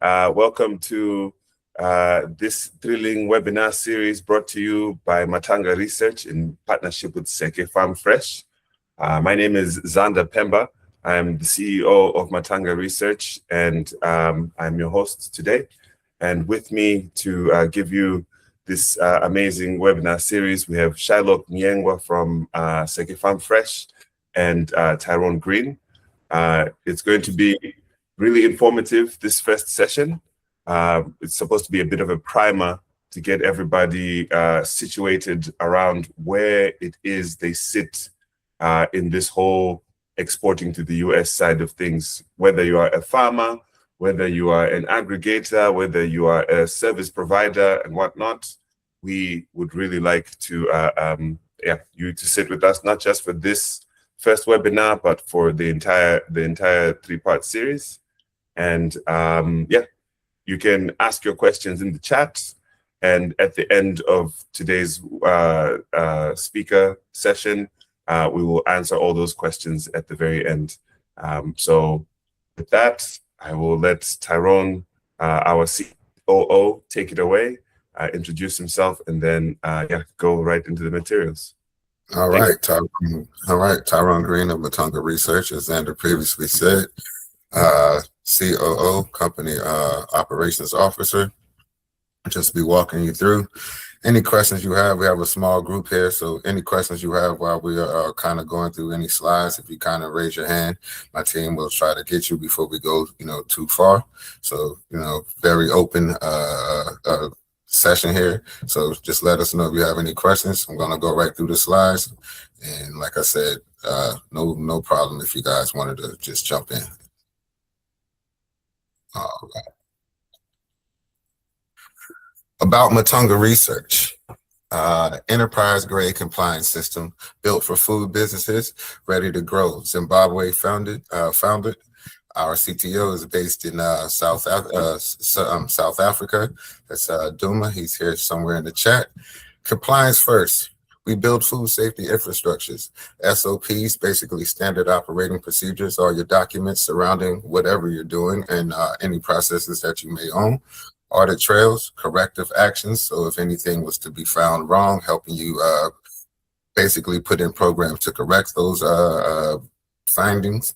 Welcome to this thrilling webinar series brought to you by MATANGA Research in partnership with Seke Farm Fresh. My name is Zanda Pemba. I'm the CEO of MATANGA Research, and I'm your host today. And with me to give you this amazing webinar series, we have Shylock Nyengwa from Seke Farm Fresh and Tyrone Green. It's going to be really informative, this first session. It's supposed to be a bit of a primer to get everybody situated around where it is they sit in this whole exporting to the US side of things, whether you are a farmer, whether you are an aggregator, whether you are a service provider and whatnot. We would really like to you to sit with us, not just for this first webinar, but for the entire 3-part series. And you can ask your questions in the chat, and at the end of today's speaker session, we will answer all those questions at the very end. So with that, I will let Tyrone, our COO, take it away, introduce himself, and then go right into the materials. All right, Tyrone Green of MATANGA Research, as Xander previously said, COO, Company Operations Officer. Just be walking you through any questions you have. We have a small group here, so any questions you have while we are kind of going through any slides, if you kind of raise your hand, my team will try to get you before we go, too far. So, very open session here. So just let us know if you have any questions. I'm going to go right through the slides, and like I said, no problem if you guys wanted to just jump in. All right. About MATANGA Research, enterprise-grade compliance system built for food businesses ready to grow. Zimbabwe founded. Our CTO is based in South Africa. That's Duma. He's here somewhere in the chat. Compliance first. We build food safety infrastructures, SOPs, basically standard operating procedures, all your documents surrounding whatever you're doing and any processes that you may own. Audit trails, corrective actions. So if anything was to be found wrong, helping you basically put in programs to correct those findings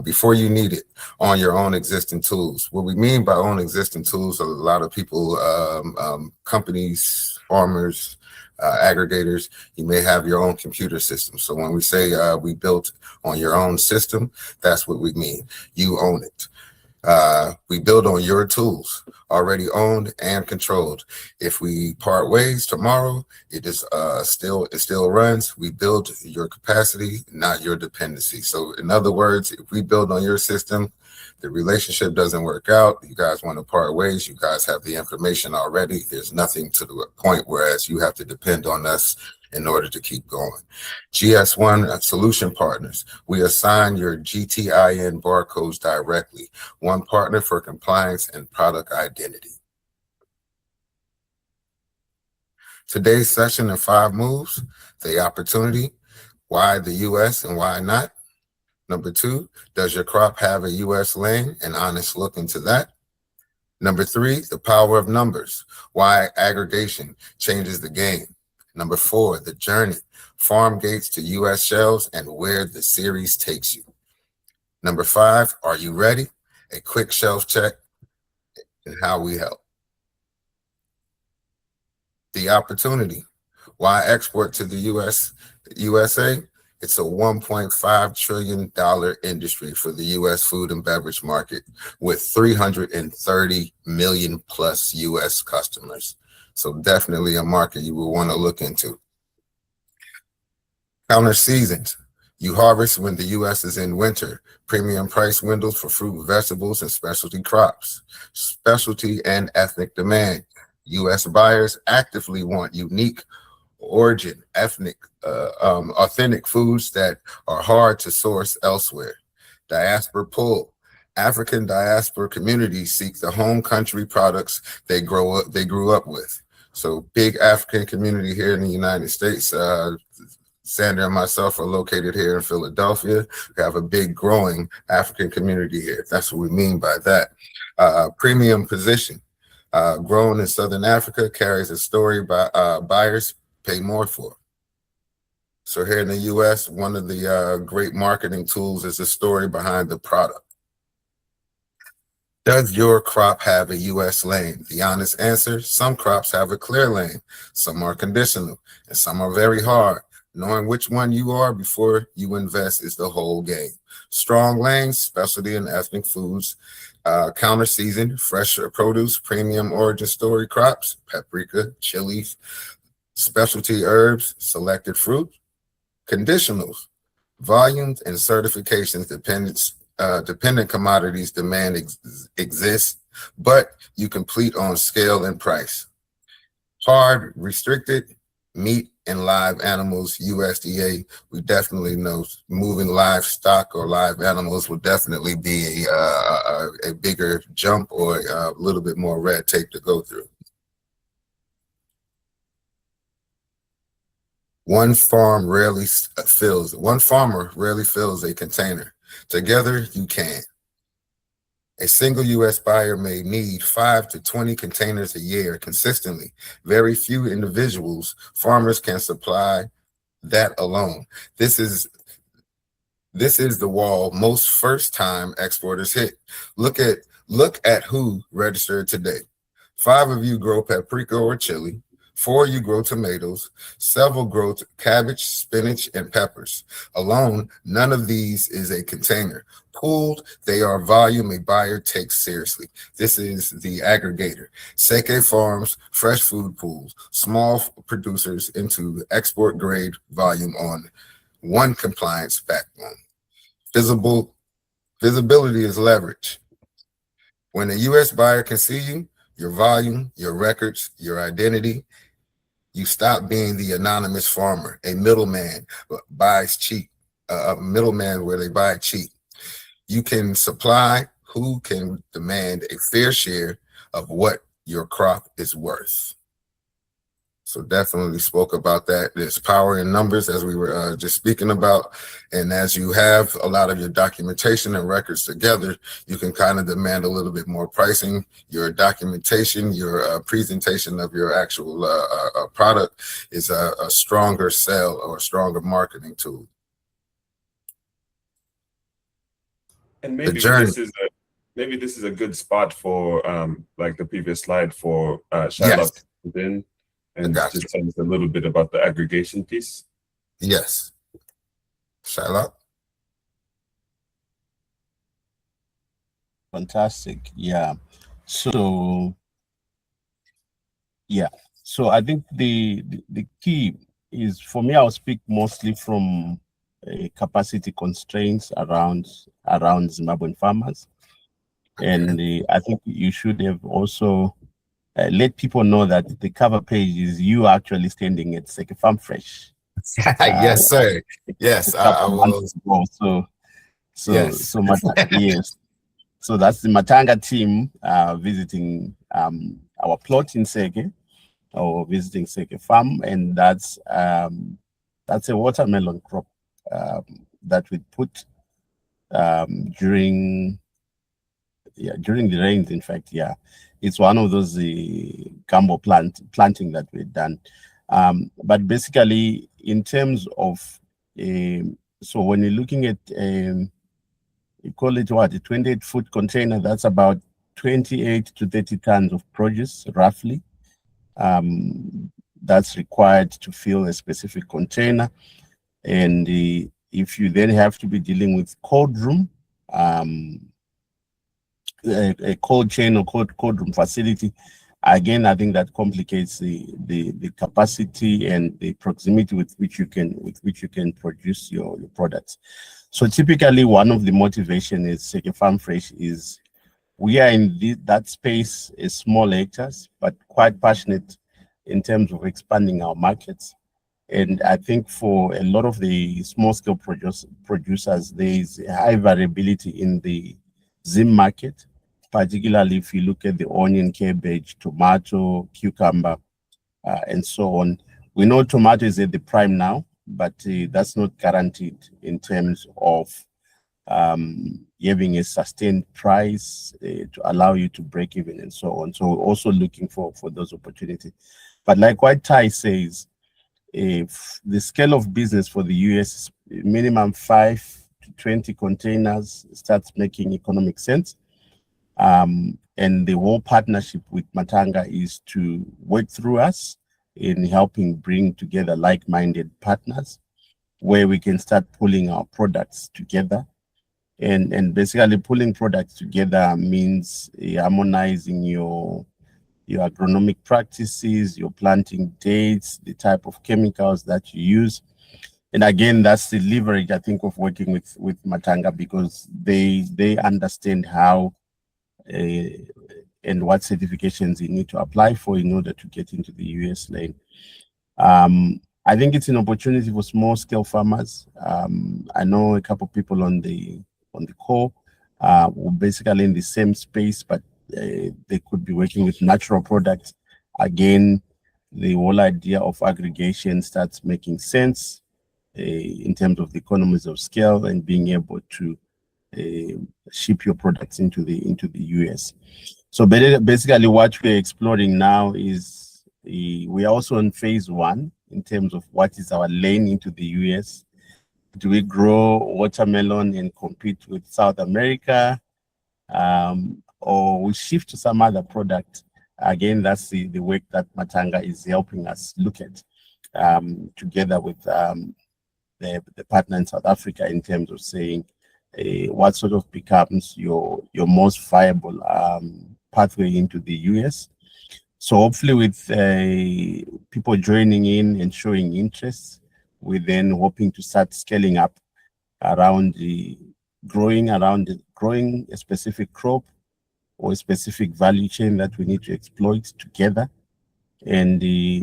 before you need it on your own existing tools. What we mean by own existing tools, a lot of people, companies, farmers, aggregators, you may have your own computer system. So when we say we built on your own system, that's what we mean. You own it. We build on your tools, already owned and controlled. If we part ways tomorrow, it still runs. We build your capacity, not your dependency. So in other words, if we build on your system, the relationship doesn't work out, you guys want to part ways, you guys have the information already. There's nothing to the point whereas you have to depend on us in order to keep going. GS1 solution partners. We assign your GTIN barcodes directly. One partner for compliance and product identity. Today's session in 5 moves. The opportunity. Why the US and why not? Number 2, does your crop have a US lane? An honest look into that. Number 3, the power of numbers. Why aggregation changes the game. Number 4, the journey, farm gates to US shelves and where the series takes you. Number 5, are you ready? A quick shelf check and how we help. The opportunity, why export to the USA? It's a $1.5 trillion industry for the US food and beverage market with 330 million plus US customers. So definitely a market you will want to look into. Counter seasons. You harvest when the US is in winter. Premium price windows for fruit, vegetables, and specialty crops. Specialty and ethnic demand. US buyers actively want unique origin, authentic foods that are hard to source elsewhere. Diaspora pull. African diaspora communities seek the home country products they grew up with. So big African community here in the United States. Sandra and myself are located here in Philadelphia. We have a big growing African community here. That's what we mean by that. Premium position. Grown in Southern Africa, carries a story buyers pay more for. So here in the US, one of the great marketing tools is the story behind the product. Does your crop have a US lane? The honest answer, some crops have a clear lane, some are conditional, and some are very hard. Knowing which one you are before you invest is the whole game. Strong lanes, specialty and ethnic foods, counter season, fresh produce, premium origin story crops, paprika, chilies, specialty herbs, selected fruit. Conditionals, volumes and certifications, dependent commodities demand exists, but you complete on scale and price. Hard, restricted, meat and live animals, USDA, we definitely know moving livestock or live animals will definitely be a bigger jump or a little bit more red tape to go through. One farmer rarely fills a container. Together, you can. A single U.S. buyer may need 5 to 20 containers a year consistently. Very few farmers can supply that alone. This is the wall most first-time exporters hit. Look at who registered today. 5 of you grow paprika or chili. 4 you grow tomatoes, several grow cabbage, spinach, and peppers. Alone, none of these is a container. Pooled, they are volume a buyer takes seriously. This is the aggregator. Seke farms, fresh food pools, small producers into export grade volume on one compliance backbone. Visibility is leverage. When a U.S. buyer can see you, your volume, your records, your identity, you stop being the anonymous farmer, a middleman buys cheap, a middleman where they buy cheap. You can supply who can demand a fair share of what your crop is worth. So definitely spoke about that. There's power in numbers, as we were just speaking about. And as you have a lot of your documentation and records together, you can kind of demand a little bit more pricing. Your documentation, your presentation of your actual product is a stronger sell or a stronger marketing tool. And maybe this is a good spot for like the previous slide for Charlotte then. And just tell us a little bit about the aggregation piece. Yes. Charlotte? Fantastic. Yeah. So I think the key is, for me, I'll speak mostly from capacity constraints around Zimbabwean farmers. Okay. And I think you should have also let people know that the cover page is you actually standing at Seke Farm Fresh. Yes, sir. Yes, I will. Yes. Yes. So that's the Matanga team visiting our plot in Seke, or visiting Seke Farm, and that's a watermelon crop that we put during the rains. In fact, it's one of those gumbo planting that we've done. But basically, in terms of so when you're looking at you call it what, a 28-foot container, that's about 28 to 30 tons of produce, roughly. That's required to fill a specific container. And if you then have to be dealing with cold room, a cold chain or cold room facility, again, I think that complicates the capacity and the proximity with which you can produce your products. So typically, one of the motivation is Seke Farm Fresh is we are in that space, is small hectares, but quite passionate in terms of expanding our markets. And I think for a lot of the small scale producers, there is a high variability in the Zim market, particularly if you look at the onion, cabbage, tomato, cucumber, and so on. We know tomato is at the prime now, but that's not guaranteed in terms of having a sustained price to allow you to break even and so on. So also looking for those opportunities. But like what Ty says, if the scale of business for the US is minimum 5 to 20 containers starts making economic sense. And the whole partnership with Matanga is to work through us in helping bring together like-minded partners where we can start pulling our products together. And basically pulling products together means harmonizing your agronomic practices, your planting dates, the type of chemicals that you use. And again, that's the leverage, I think, of working with Matanga, because they understand how and what certifications you need to apply for in order to get into the US lane. I think it's an opportunity for small scale farmers. I know a couple of people on the call who basically in the same space, but they could be working with natural products. Again, the whole idea of aggregation starts making sense in terms of the economies of scale and being able to ship your products into the US. So basically what we're exploring now is we are also in phase 1 in terms of what is our lane into the US. Do we grow watermelon and compete with South America, or we shift to some other product? Again, that's the work that Matanga is helping us look at together with the partner in South Africa in terms of saying what sort of becomes your most viable pathway into the US. So hopefully with people joining in and showing interest, we're then hoping to start scaling up around growing a specific crop or a specific value chain that we need to exploit together. And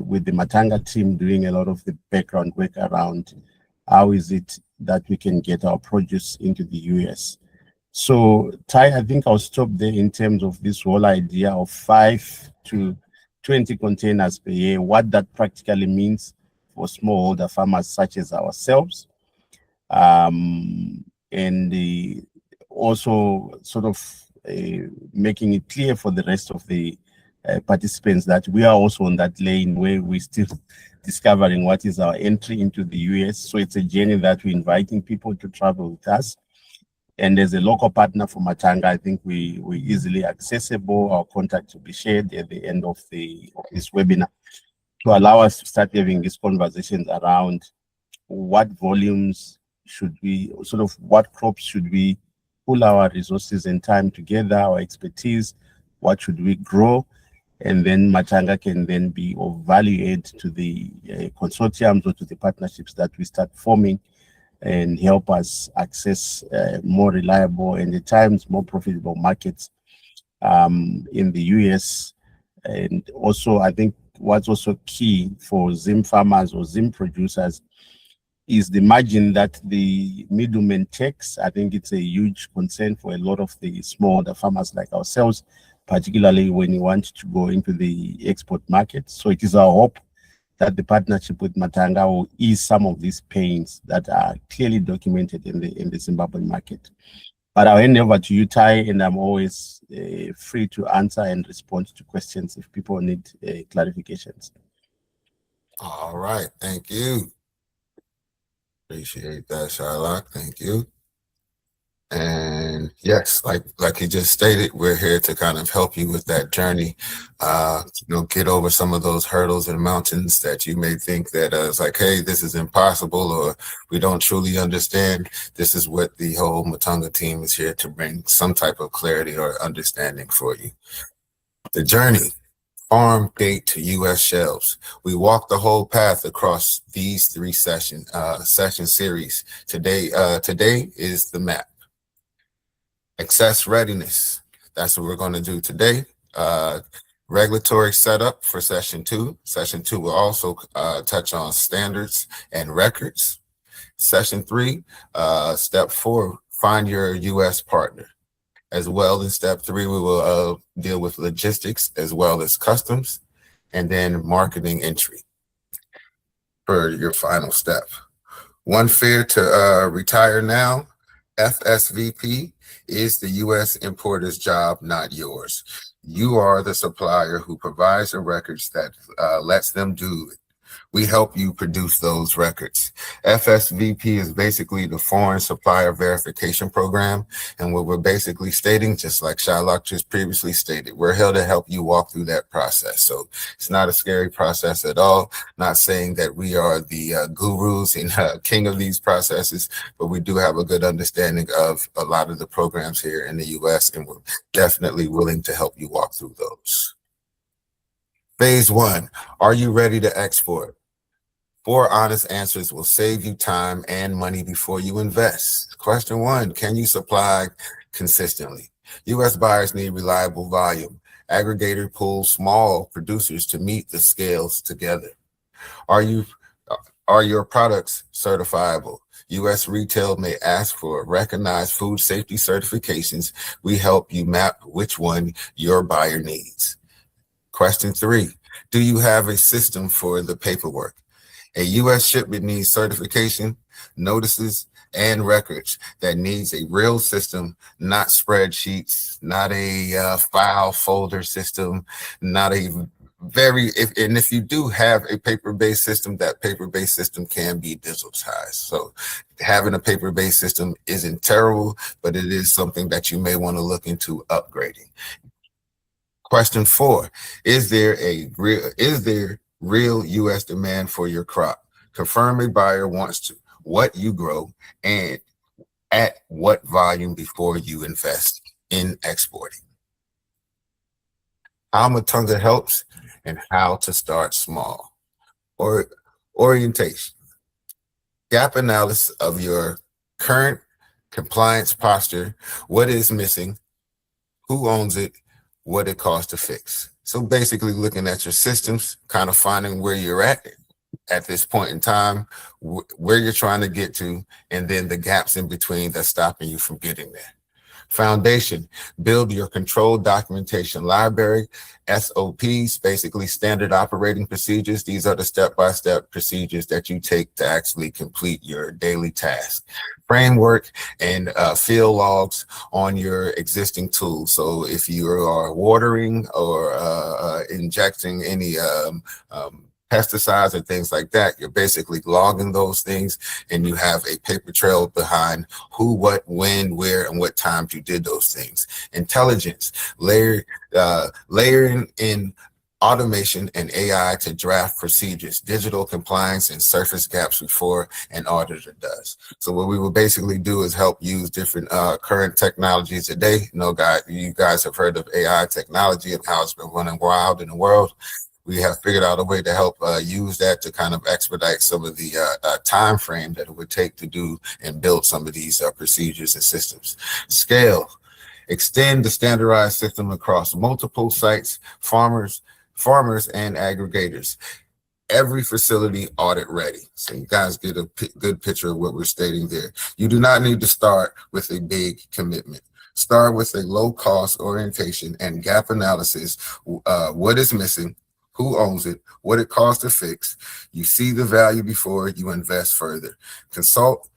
with the Matanga team doing a lot of the background work around how is it that we can get our produce into the US. So Ty, I think I'll stop there in terms of this whole idea of 5 to 20 containers per year, what that practically means for smallholder farmers such as ourselves. And also sort of making it clear for the rest of the participants that we are also on that lane where we're still discovering what is our entry into the US. So it's a journey that we're inviting people to travel with us. And as a local partner for Matanga, I think we're easily accessible. Our contact will be shared at the end of this webinar to allow us to start having these conversations around what volumes should we, sort of what crops should we pull our resources and time together, our expertise, what should we grow, and then Matanga can then be of value add to the consortiums or to the partnerships that we start forming and help us access more reliable and at times more profitable markets in the US. And also, I think what's also key for Zim farmers or Zim producers is the margin that the middleman takes. I think it's a huge concern for a lot of the smallholder farmers like ourselves, particularly when you want to go into the export market. So it is our hope that the partnership with Matanga will ease some of these pains that are clearly documented in the Zimbabwean market. But I'll hand over to you, Ty, and I'm always free to answer and respond to questions if people need clarifications. All right, thank you. Appreciate that, Shylock. Thank you. And yes, like you just stated, we're here to kind of help you with that journey. Get over some of those hurdles and mountains that you may think that it's like, hey, this is impossible, or we don't truly understand. This is what the whole Matanga team is here to bring, some type of clarity or understanding for you. The journey, farm gate to U.S. shelves. We walk the whole path across these 3 session series. Today is the map. Access readiness, that's what we're going to do today. Regulatory setup for session 2. Session 2 will also touch on standards and records. Session 3, step 4, find your US partner. As well as step 3, we will deal with logistics as well as customs, and then marketing entry for your final step. One fear to retire now. FSVP is the U.S. importer's job, not yours. You are the supplier who provides the records that lets them do it. We help you produce those records. FSVP is basically the Foreign Supplier Verification Program. And what we're basically stating, just like Shylock just previously stated, we're here to help you walk through that process. So it's not a scary process at all. Not saying that we are the gurus and king of these processes, but we do have a good understanding of a lot of the programs here in the US, and we're definitely willing to help you walk through those. Phase 1, are you ready to export? 4 honest answers will save you time and money before you invest. Question 1, can you supply consistently? U.S. buyers need reliable volume. Aggregator pools small producers to meet the scales together. Are your products certifiable? U.S. retail may ask for recognized food safety certifications. We help you map which one your buyer needs. Question 3, do you have a system for the paperwork? A U.S. shipment needs certification, notices, and records that needs a real system, not spreadsheets, not a file folder system, not a if you do have a paper-based system, that paper-based system can be digitized. So having a paper-based system isn't terrible, but it is something that you may want to look into upgrading. Question 4, is there real U.S. demand for your crop? Confirm a buyer wants to what you grow and at what volume before you invest in exporting. How MATANGA helps and how to start small. Or orientation. Gap analysis of your current compliance posture, what is missing, who owns it, what it costs to fix. So basically looking at your systems, kind of finding where you're at this point in time, where you're trying to get to, and then the gaps in between that's stopping you from getting there. Foundation, build your controlled documentation library, SOPs, basically standard operating procedures. These are the step-by-step procedures that you take to actually complete your daily task. Framework and field logs on your existing tools. So if you are watering or injecting any pesticides and things like that, you're basically logging those things, and you have a paper trail behind who, what, when, where, and what times you did those things. Intelligence, layering in automation and AI to draft procedures, digital compliance, and surface gaps before an auditor does. So what we will basically do is help use different current technologies today. You guys have heard of AI technology and how it's been running wild in the world. We have figured out a way to help use that to kind of expedite some of the time frame that it would take to do and build some of these procedures and systems. Scale, extend the standardized system across multiple sites, farmers and aggregators. Every facility audit ready. So you guys get a good picture of what we're stating there. You do not need to start with a big commitment. Start with a low cost orientation and gap analysis. What is missing? Who owns it, what it costs to fix. You see the value before you invest further. Consult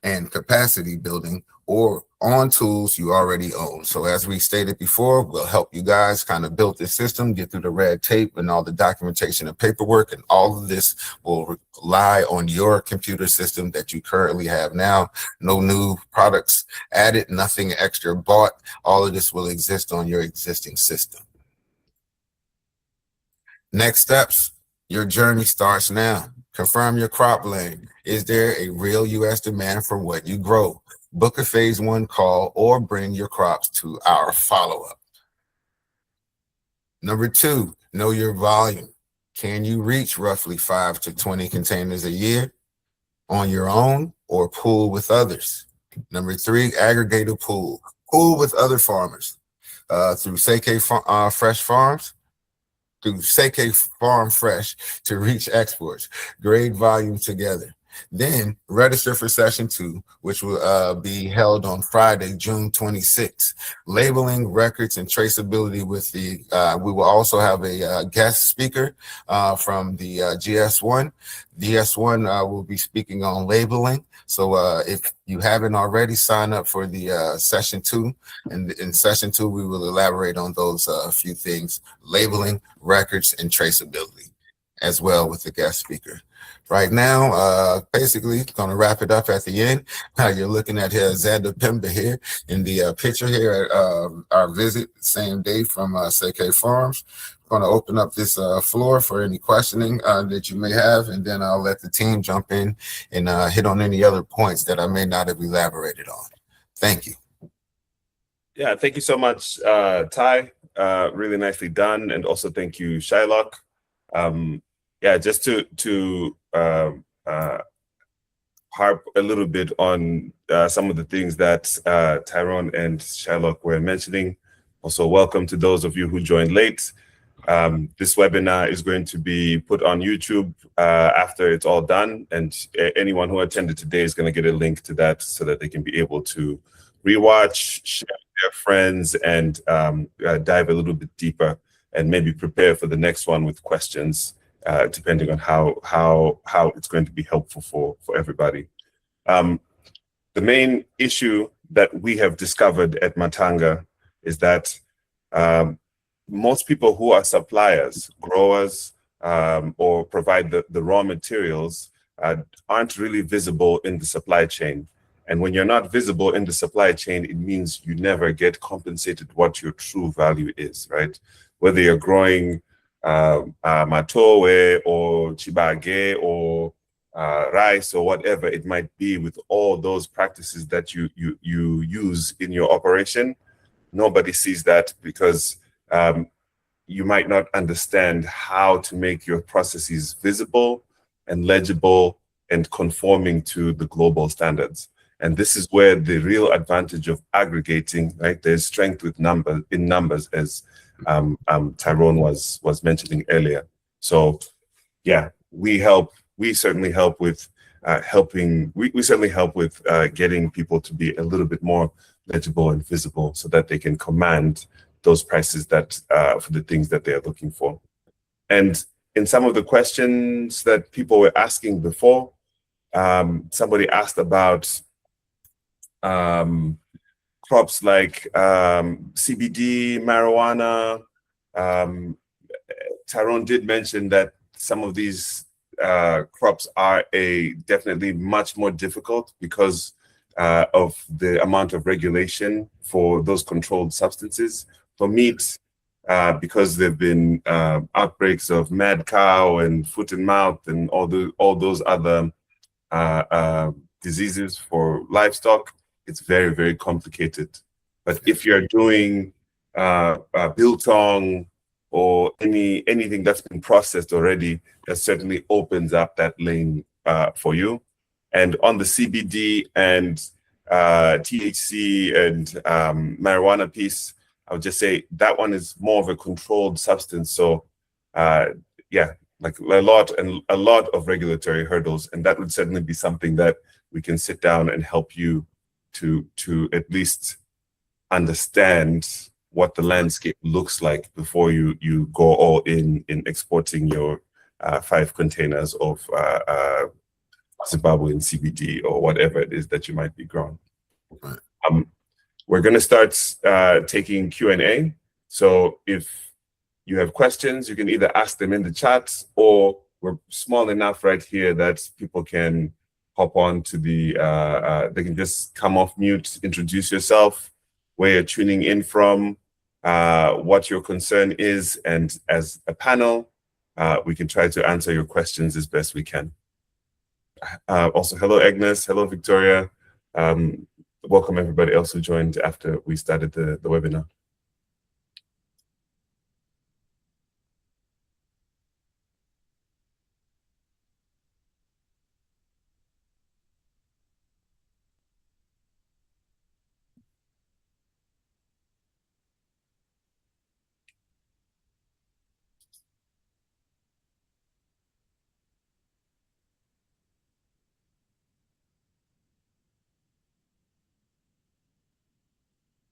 and capacity building or on tools you already own. So as we stated before, we'll help you guys kind of build this system, get through the red tape and all the documentation and paperwork, and all of this will rely on your computer system that you currently have now. No new products added, nothing extra bought. All of this will exist on your existing system. Next steps, your journey starts now. Confirm your crop lane. Is there a real U.S. demand for what you grow? Book a phase 1 call or bring your crops to our follow-up. Number 2, know your volume. Can you reach roughly 5 to 20 containers a year on your own or pool with others? Number 3, aggregator pool. Pool with other farmers through Seke Fresh Farms. Through Seke Farm Fresh to reach exports, grade volume together. Then register for session 2, which will be held on Friday, June 26th. Labeling, records, and traceability with the, we will also have a guest speaker from the GS1. GS1 will be speaking on labeling. So if you haven't already, sign up for the session 2. And in session 2, we will elaborate on those few things: labeling, records, and traceability, as well with the guest speaker. Right now, basically, going to wrap it up at the end. You're looking at Xander Pemba here in the picture here at our visit, same day from Seke Farms. Going to open up this floor for any questioning that you may have, and then I'll let the team jump in and hit on any other points that I may not have elaborated on. Thank you. Yeah, thank you so much, Ty. Really nicely done, and also thank you, Shylock. Yeah, just to harp a little bit on some of the things that Tyrone and Shylock were mentioning. Also, welcome to those of you who joined late. This webinar is going to be put on YouTube after it's all done, and anyone who attended today is going to get a link to that so that they can be able to rewatch, share with their friends, and dive a little bit deeper, and maybe prepare for the next one with questions, depending on how it's going to be helpful for everybody. The main issue that we have discovered at Matanga is that most people who are suppliers, growers, or provide the raw materials aren't really visible in the supply chain. And when you're not visible in the supply chain, it means you never get compensated what your true value is, right? Whether you're growing matoe or chibage or rice or whatever it might be, with all those practices that you use in your operation, nobody sees that because you might not understand how to make your processes visible and legible and conforming to the global standards. And this is where the real advantage of aggregating, right? There's strength with numbers, as Tyrone was mentioning earlier. So yeah, we certainly help with we certainly help with getting people to be a little bit more legible and visible so that they can command those prices that for the things that they are looking for. And in some of the questions that people were asking before, somebody asked about crops like CBD, marijuana. Tyrone did mention that some of these crops are definitely much more difficult because of the amount of regulation for those controlled substances. For meat, because there have been outbreaks of mad cow and foot and mouth and all those other diseases for livestock, it's very, very complicated. But if you're doing biltong or anything that's been processed already, that certainly opens up that lane for you. And on the CBD and THC and marijuana piece, I would just say that one is more of a controlled substance. So yeah, like a lot of regulatory hurdles, and that would certainly be something that we can sit down and help you to at least understand what the landscape looks like before you go all in exporting your 5 containers of Zimbabwean CBD or whatever it is that you might be growing. We're going to start taking Q&A. So if you have questions, you can either ask them in the chat, or we're small enough right here that people can hop on to the, they can just come off mute, introduce yourself, where you're tuning in from, what your concern is, and as a panel, we can try to answer your questions as best we can. Also, hello, Agnes. Hello, Victoria. Welcome everybody else who joined after we started the webinar.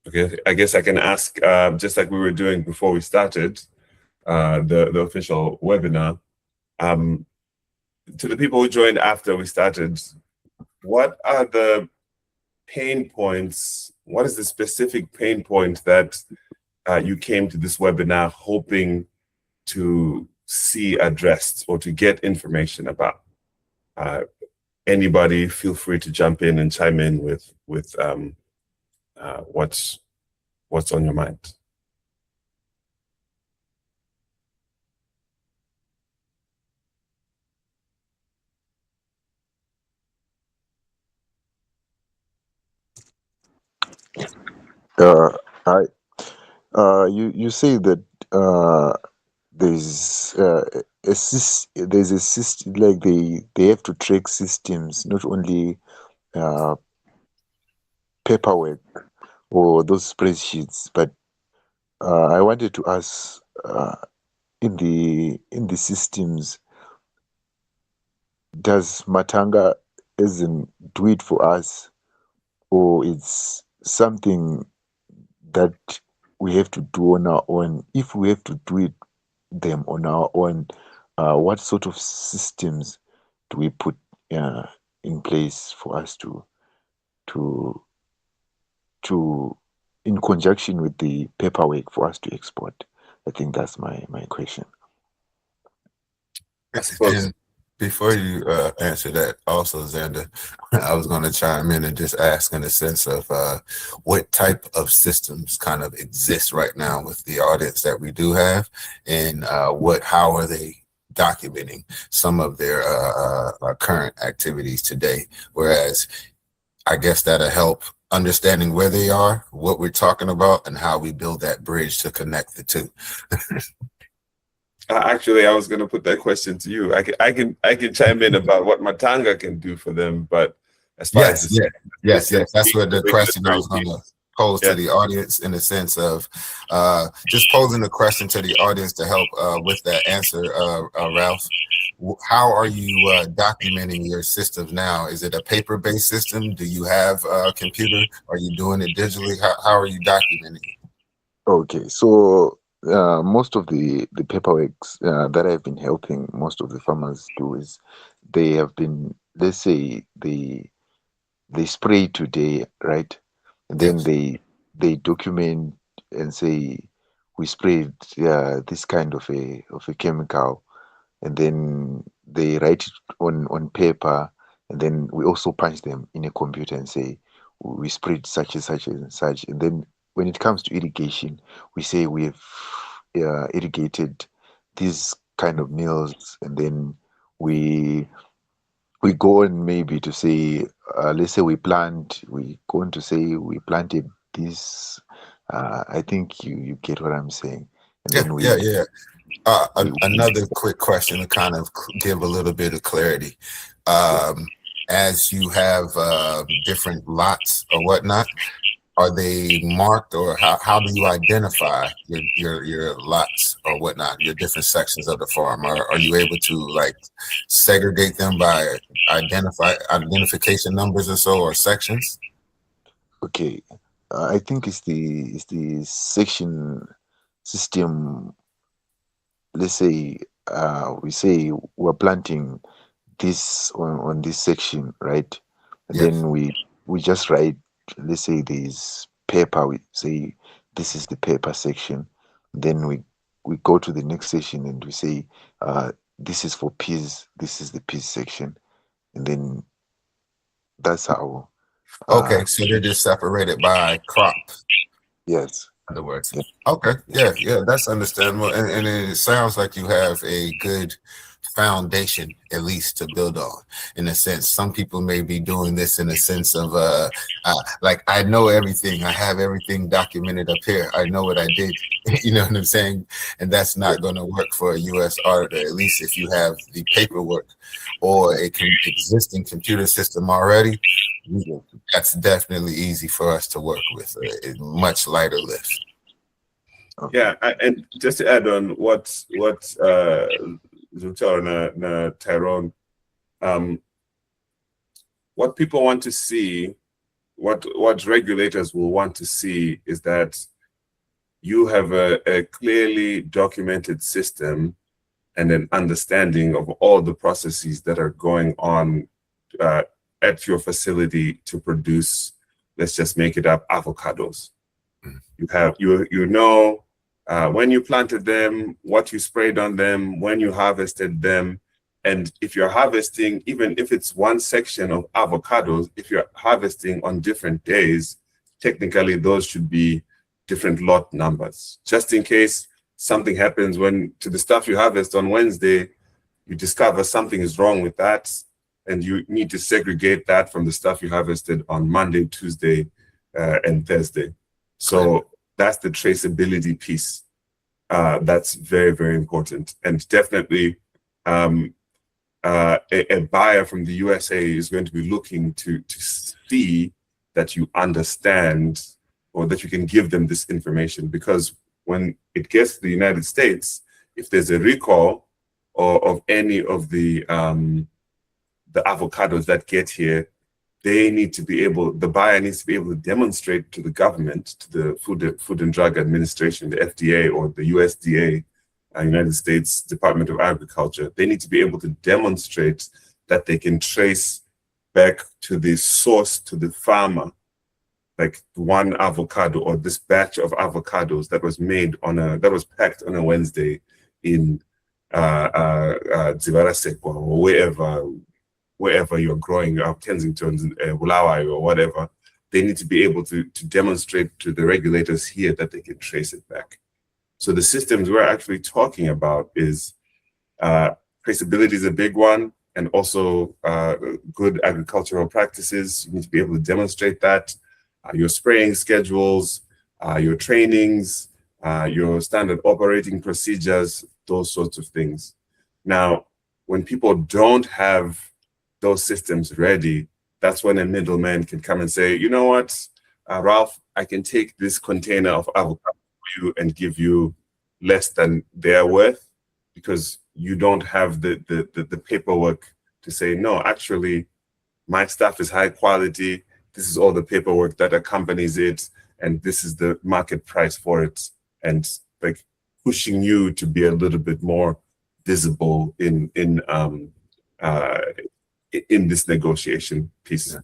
Okay, I guess I can ask, just like we were doing before we started the official webinar, to the people who joined after we started, what are the pain points? What is the specific pain point that you came to this webinar hoping to see addressed or to get information about? Anybody, feel free to jump in and chime in with what's on your mind. Hi. You say that there's there's a system, like they have to track systems, not only paperwork or those spreadsheets, but I wanted to ask, in the systems, does Matanga as in do it for us, or it's something that we have to do on our own? If we have to do them on our own, what sort of systems do we put in place for us to in conjunction with the paperwork for us to export? I think that's my question. I suppose. And before you answer that, also, Xander, I was going to chime in and just ask in the sense of what type of systems kind of exist right now with the audience that we do have, and how are they documenting some of their current activities today? Whereas I guess that'll help understanding where they are, what we're talking about, and how we build that bridge to connect the two. Actually, I was going to put that question to you. I can chime in about what Matanga can do for them, but as far as yes, that's what the question I was going to pose to the audience, in the sense of just posing the question to the audience to help with that answer, Ralph. How are you documenting your systems now? Is it a paper-based system? Do you have a computer? Are you doing it digitally? How are you documenting it? Okay, so most of the paperwork that I've been helping most of the farmers do is they have been, let's say, they spray today, right? And then they document and say we sprayed this kind of a chemical, and then they write it on paper, and then we also punch them in a computer and say we sprayed such and such and such. And then when it comes to irrigation, we say we have irrigated these kind of mills, and then we go on maybe to say, let's say we go on to say we planted this. I think you get what I'm saying. And then another quick question to kind of give a little bit of clarity. As you have different lots or whatnot, are they marked, or how do you identify your lots or whatnot, your different sections of the farm? Are you able to like segregate them by identification numbers or so, or sections? Okay, I think it's the section system. Let's say we say we're planting this on this section, right? And then we just write, let's say there's paper, we say this is the paper section. Then we go to the next section and we say this is for peas, this is the peas section. And then that's how okay, so they're just separated by crop. Yes. In other words. Yeah. Okay. Yeah, that's understandable. And it sounds like you have a good foundation, at least, to build on. In a sense, some people may be doing this in a sense of like, I know everything, I have everything documented up here, I know what I did. You know what I'm saying? And that's not going to work for a U.S. auditor, at least if you have the paperwork or a existing computer system already. That's definitely easy for us to work with. A much lighter lift. Yeah, and just to add on what Zutar and Tyrone, what people want to see what regulators will want to see is that you have a clearly documented system and an understanding of all the processes that are going on at your facility to produce, let's just make it up, avocados. You know when you planted them, what you sprayed on them, when you harvested them. And if you're harvesting, even if it's one section of avocados, if you're harvesting on different days, technically those should be different lot numbers. Just in case something happens to the stuff you harvest on Wednesday, you discover something is wrong with that, and you need to segregate that from the stuff you harvested on Monday, Tuesday, and Thursday. So that's the traceability piece. That's very, very important. And definitely a buyer from the USA is going to be looking to see that you understand or that you can give them this information, because when it gets to the United States, if there's a recall of any of the avocados that get here, they need to be able, the buyer needs to be able to demonstrate to the government, to the Food and Drug Administration, the FDA or the USDA, United States Department of Agriculture, they need to be able to demonstrate that they can trace back to the source, to the farmer, like one avocado or this batch of avocados that was made that was packed on a Wednesday in Zimbabwe or wherever you're growing up, Kensington, Bulawayo or whatever. They need to be able to demonstrate to the regulators here that they can trace it back. So the systems we're actually talking about is traceability is a big one, and also good agricultural practices. You need to be able to demonstrate that. Your spraying schedules, your trainings, your standard operating procedures, those sorts of things. Now, when people don't have those systems ready, that's when a middleman can come and say, you know what, Ralph, I can take this container of avocado for you and give you less than they're worth, because you don't have the paperwork to say, no, actually, my stuff is high quality. This is all the paperwork that accompanies it, and this is the market price for it, and like pushing you to be a little bit more visible in this negotiation piece.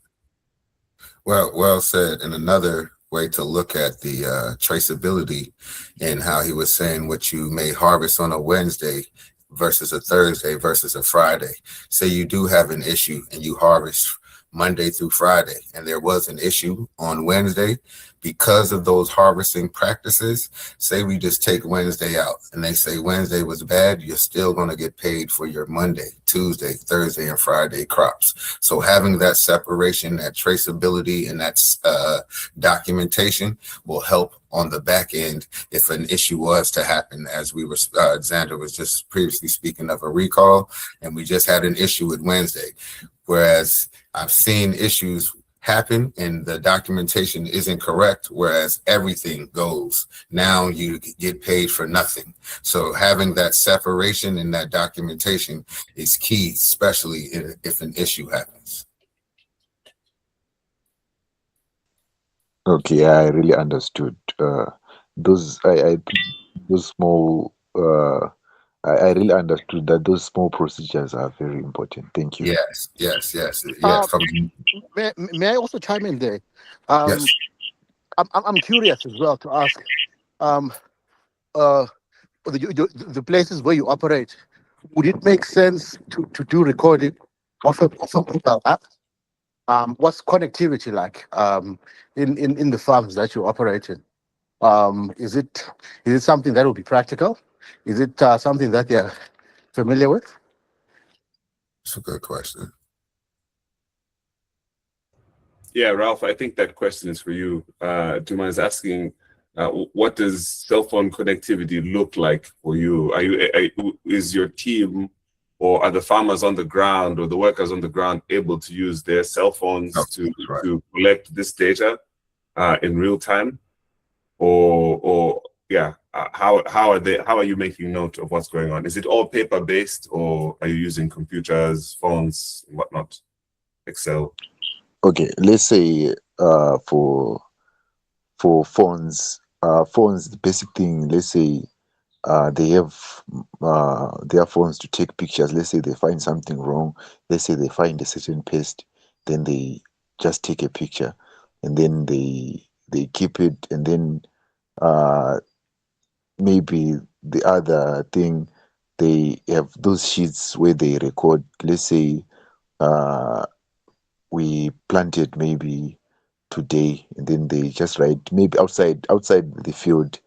Well said. And another way to look at the traceability, and how he was saying what you may harvest on a Wednesday versus a Thursday versus a Friday. Say you do have an issue and you harvest Monday through Friday, and there was an issue on Wednesday because of those harvesting practices. Say we just take Wednesday out and they say Wednesday was bad, you're still going to get paid for your Monday, Tuesday, Thursday, and Friday crops. So having that separation, that traceability, and that documentation will help on the back end if an issue was to happen, as we were, Xander was just previously speaking of a recall, and we just had an issue with Wednesday. Whereas I've seen issues happen and the documentation isn't correct, whereas everything goes. Now you get paid for nothing. So having that separation and that documentation is key, especially if an issue happens. Okay, I really understood. Those small. I really understood that those small procedures are very important. Thank you. Yes. May I also chime in there? Yes. I'm curious as well to ask, the places where you operate, would it make sense to do recording of a mobile app? What's connectivity like in the farms that you operate in? Is it something that will be practical? Is it something that they're familiar with? It's a good question. Yeah, Ralph, I think that question is for you. Duma is asking, what does cell phone connectivity look like for you? Is your team or are the farmers on the ground or the workers on the ground able to use their cell phones to collect this data in real time? Or how are you making note of what's going on? Is it all paper based, or are you using computers, phones, and whatnot, Excel? Okay, let's say for phones, the basic thing, let's say they have their phones to take pictures. Let's say they find something wrong. Let's say they find a certain paste, then they just take a picture, and then they keep it, and then maybe the other thing, they have those sheets where they record. Let's say we planted maybe today, and then they just write maybe outside the field,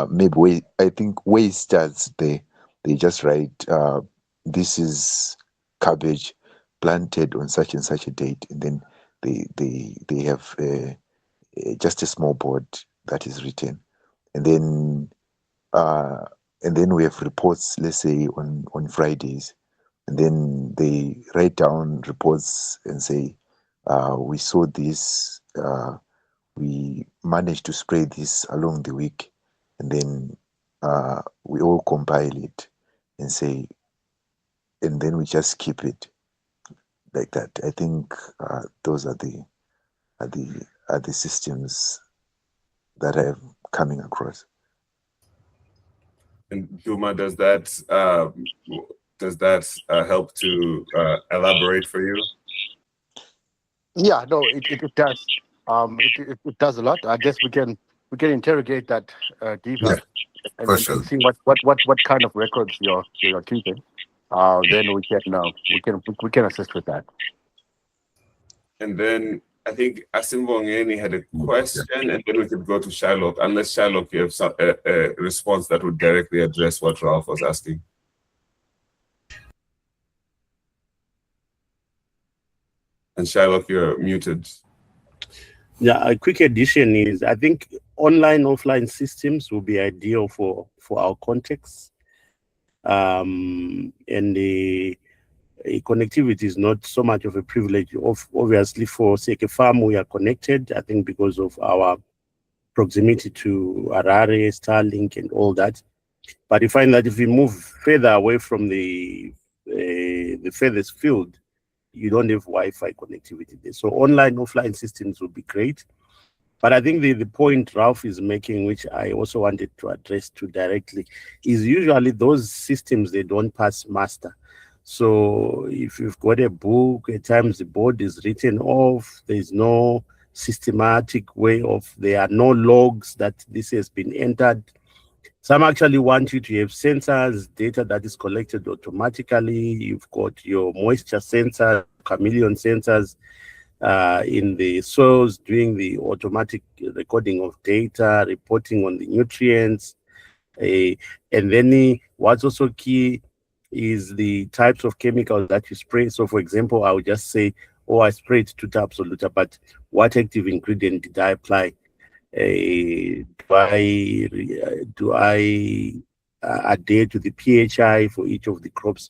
maybe I think where it starts there, they just write this is cabbage planted on such and such a date, and then they have just a small board that is written, and then we have reports, let's say on Fridays, and then they write down reports and say, we saw this, we managed to spray this along the week, and then we all compile it and say, and then we just keep it like that. I think those are the systems that I'm coming across. And Duma, does that help to elaborate for you? Yeah, no, it does. It does a lot. I guess we can interrogate that deeper, Yeah, for sure. and see what kind of records you're keeping. Then we can assist with that. And then I think Asimbongeni had a question, and then we could go to Shylock, unless Shylock, you have a response that would directly address what Ralph was asking. And Shylock, you're muted. Yeah, a quick addition is, I think online, offline systems will be ideal for our context. And the connectivity is not so much of a privilege. Obviously, for Seke Farm, we are connected, I think, because of our proximity to Harare, Starlink, and all that. But you find that if we move further away from the furthest field, you don't have Wi-Fi connectivity there. So online, offline systems will be great. But I think the point Ralph is making, which I also wanted to address too directly, is usually those systems, they don't pass muster. So if you've got a book, at times the board is written off, there's no systematic way of, there are no logs that this has been entered. Some actually want you to have sensors, data that is collected automatically. You've got your moisture sensor, chameleon sensors in the soils doing the automatic recording of data, reporting on the nutrients. And then what's also key is the types of chemicals that you spray. So for example, I would just say, oh, I sprayed 2 tabs of Luta, but what active ingredient did I apply? Do I adhere to the PHI for each of the crops?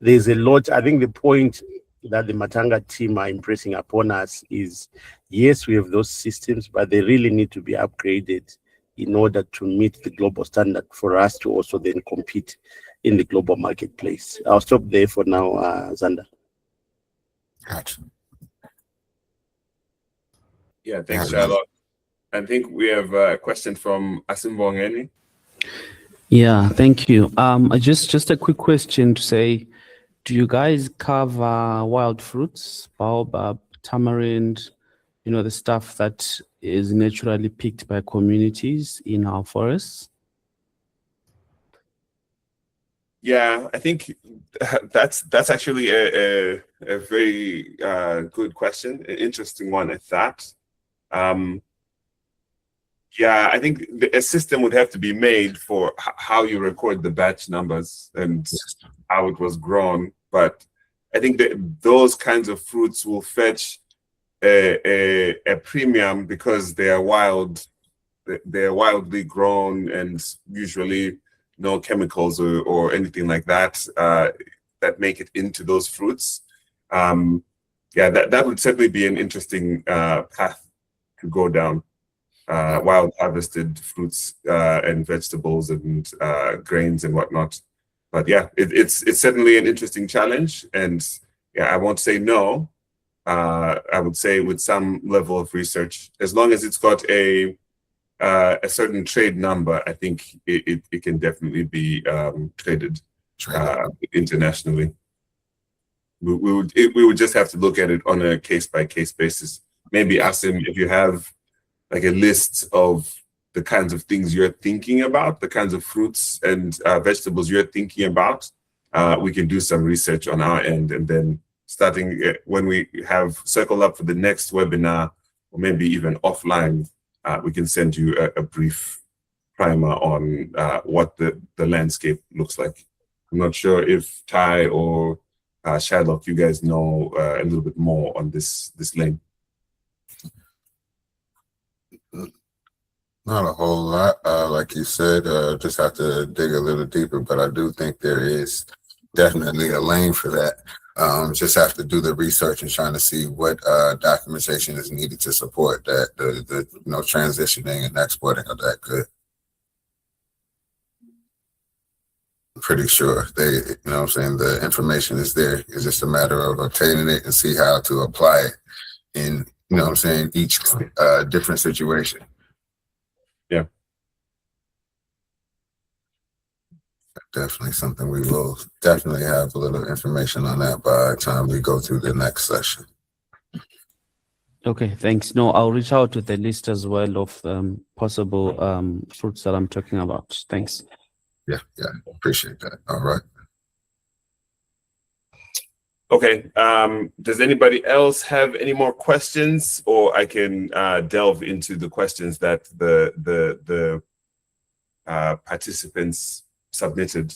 There's a lot. I think the point that the Matanga team are impressing upon us is, yes, we have those systems, but they really need to be upgraded in order to meet the global standard for us to also then compete in the global marketplace. I'll stop there for now, Zander. Gotcha. Yeah, thanks, Charlotte. I think we have a question from Asimbongeni. Yeah, thank you. Just a quick question to say, do you guys cover wild fruits, baobab, tamarind, the stuff that is naturally picked by communities in our forests? Yeah, I think that's actually a very good question, an interesting one at that. Yeah, I think a system would have to be made for how you record the batch numbers and how it was grown. But I think that those kinds of fruits will fetch a premium because they are wild. They're wildly grown, and usually no chemicals or anything like that that make it into those fruits. Yeah, that would certainly be an interesting path to go down. Wild harvested fruits and vegetables and grains and whatnot. But yeah, it's certainly an interesting challenge, and yeah, I won't say no, I would say with some level of research, as long as it's got a certain trade number, I think it can definitely be traded internationally. We would just have to look at it on a case-by-case basis. Maybe ask him if you have like a list of the kinds of things you're thinking about, the kinds of fruits and vegetables you're thinking about. We can do some research on our end, and then starting when we have circled up for the next webinar, or maybe even offline, we can send you a brief primer on what the landscape looks like. I'm not sure if Ty or Shylock, you guys know a little bit more on this lane. Not a whole lot, like you said. Just have to dig a little deeper, but I do think there is definitely a lane for that. Just have to do the research and trying to see what documentation is needed to support that, the transitioning and exporting of that good. I'm pretty sure they, the information is there. It's just a matter of obtaining it and see how to apply it in, each different situation. Yeah. Definitely something we will definitely have a little information on that by the time we go through the next session. Okay, thanks. No, I'll reach out to the list as well of possible fruits that I'm talking about. Thanks. Yeah, appreciate that. All right. Okay. Does anybody else have any more questions, or I can delve into the questions that the participants submitted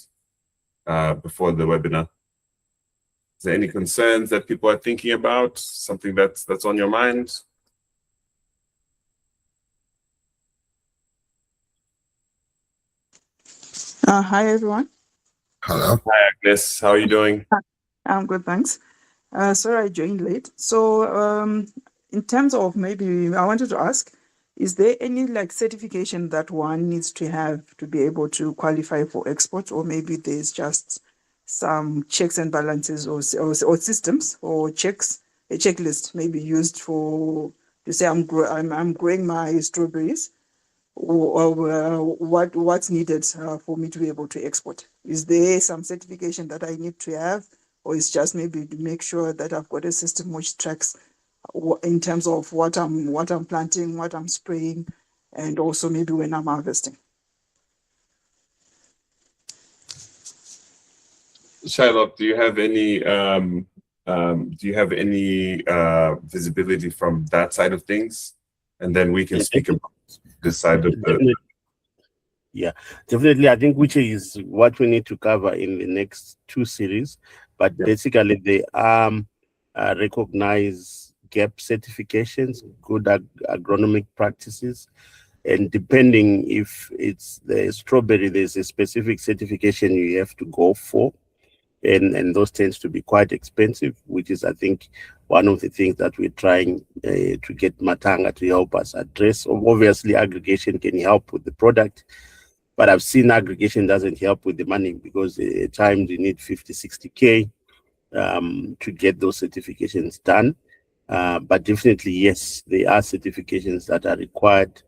before the webinar? Is there any concerns that people are thinking about? Something that's on your mind? Hi, everyone. Hello. Hi, Agnes. How are you doing? I'm good, thanks. Sorry I joined late. So in terms of maybe, I wanted to ask, is there any certification that one needs to have to be able to qualify for export, or maybe there's just some checks and balances or systems or checks, a checklist maybe used to say I'm growing my strawberries, or what's needed for me to be able to export? Is there some certification that I need to have, or is just maybe to make sure that I've got a system which tracks in terms of what I'm planting, what I'm spraying, and also maybe when I'm harvesting? Shylock, do you have any visibility from that side of things? And then we can speak about this side of the... Yeah, definitely. I think which is what we need to cover in the next two series. But basically, they recognize GAP certifications, good agronomic practices. And depending if it's the strawberry, there's a specific certification you have to go for. And those tends to be quite expensive, which is, I think, one of the things that we're trying to get Matanga to help us address. Obviously, aggregation can help with the product, but I've seen aggregation doesn't help with the money, because at times you need 50, 60K to get those certifications done. But definitely, yes, there are certifications that are required,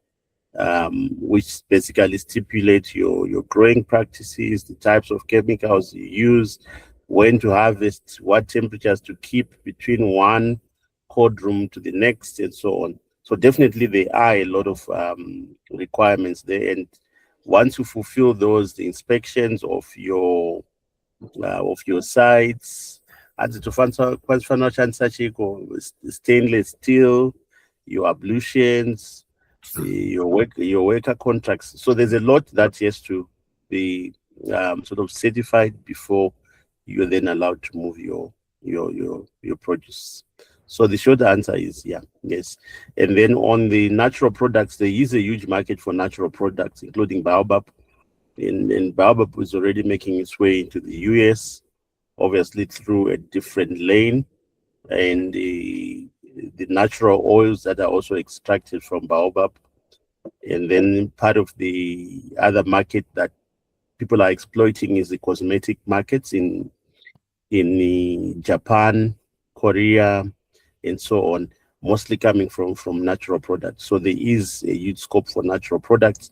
which basically stipulate your growing practices, the types of chemicals you use, when to harvest, what temperatures to keep between one cold room to the next, and so on. So definitely there are a lot of requirements there, and once you fulfill those, the inspections of your sites, as to stainless steel, your ablutions, your worker contracts. So there's a lot that has to be sort of certified before you're then allowed to move your produce. So the short answer is yes. And then on the natural products, there is a huge market for natural products, including baobab. And baobab is already making its way into the US, obviously through a different lane. And the natural oils that are also extracted from baobab. And then part of the other market that people are exploiting is the cosmetic markets in Japan, Korea, and so on, mostly coming from natural products. So there is a huge scope for natural products.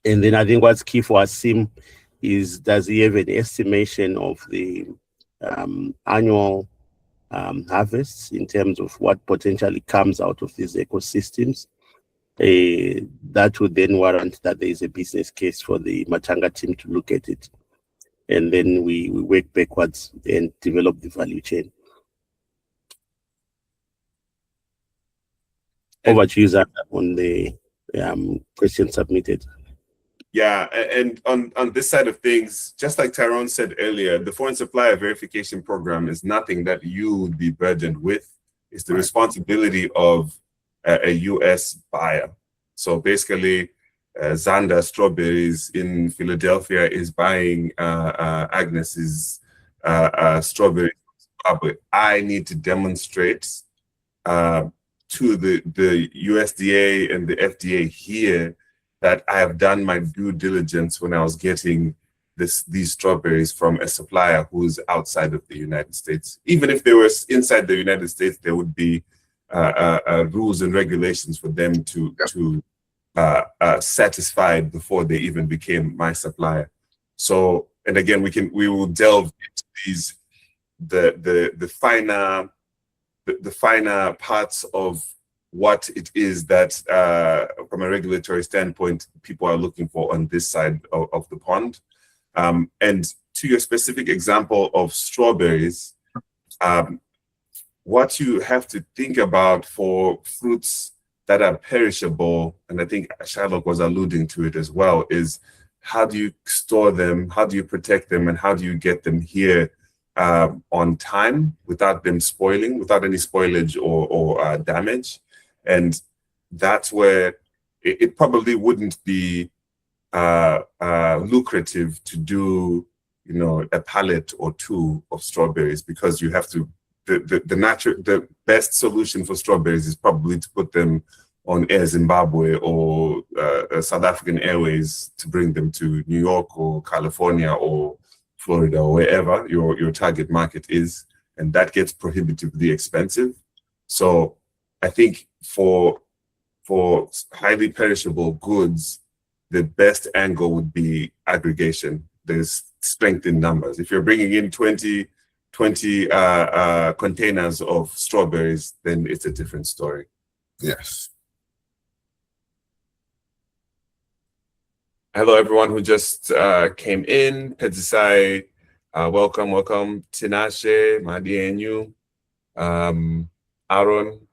And then I think what's key for Asim is, does he have an estimation of the annual harvests in terms of what potentially comes out of these ecosystems? That would then warrant that there is a business case for the Matanga team to look at it. And then we work backwards and develop the value chain. Over to you, Zach, on the question submitted. Yeah, and on this side of things, just like Tyrone said earlier, the foreign supplier verification program is nothing that you would be burdened with. It's the responsibility of a US buyer. So basically, Zanda Strawberries in Philadelphia is buying Agnes's strawberries from Zimbabwe. I need to demonstrate to the USDA and the FDA here that I have done my due diligence when I was getting these strawberries from a supplier who's outside of the United States. Even if they were inside the United States, there would be rules and regulations for them to satisfy before they even became my supplier. So, and again, we will delve into these the finer parts of what it is that, from a regulatory standpoint, people are looking for on this side of the pond. And to your specific example of strawberries, what you have to think about for fruits that are perishable, and I think Shylock was alluding to it as well, is how do you store them, how do you protect them, and how do you get them here on time without them spoiling, without any spoilage or damage. And that's where it probably wouldn't be lucrative to do, a pallet or two of strawberries, because you have to, the best solution for strawberries is probably to put them on Air Zimbabwe or South African Airways to bring them to New York or California or Florida or wherever your target market is, and that gets prohibitively expensive. So I think for highly perishable goods, the best angle would be aggregation. There's strength in numbers. If you're bringing in 20 containers of strawberries, then it's a different story. Yes. Hello, everyone who just came in. Pedzisai, welcome. Tinashe, Madienyu, Aaron,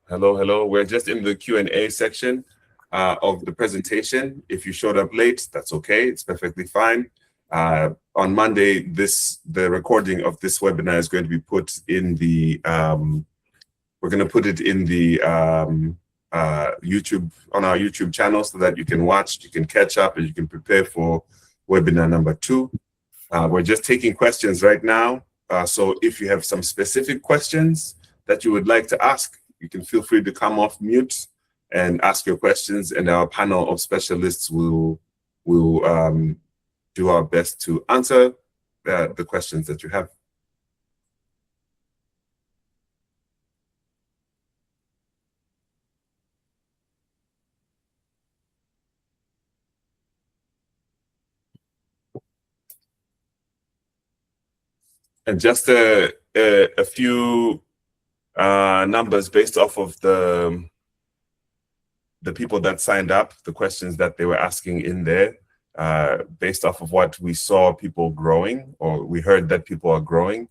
hello. We're just in the Q&A section of the presentation. If you showed up late, that's okay. It's perfectly fine. On Monday, the recording of this webinar is going to be put in the, we're going to put it in the YouTube, on our YouTube channel, so that you can watch, you can catch up, and you can prepare for webinar number 2. We're just taking questions right now. So if you have some specific questions that you would like to ask, you can feel free to come off mute and ask your questions, and our panel of specialists will do our best to answer the questions that you have. And just a few numbers based off of the people that signed up, the questions that they were asking in there, based off of what we saw people growing, or we heard that people are growing.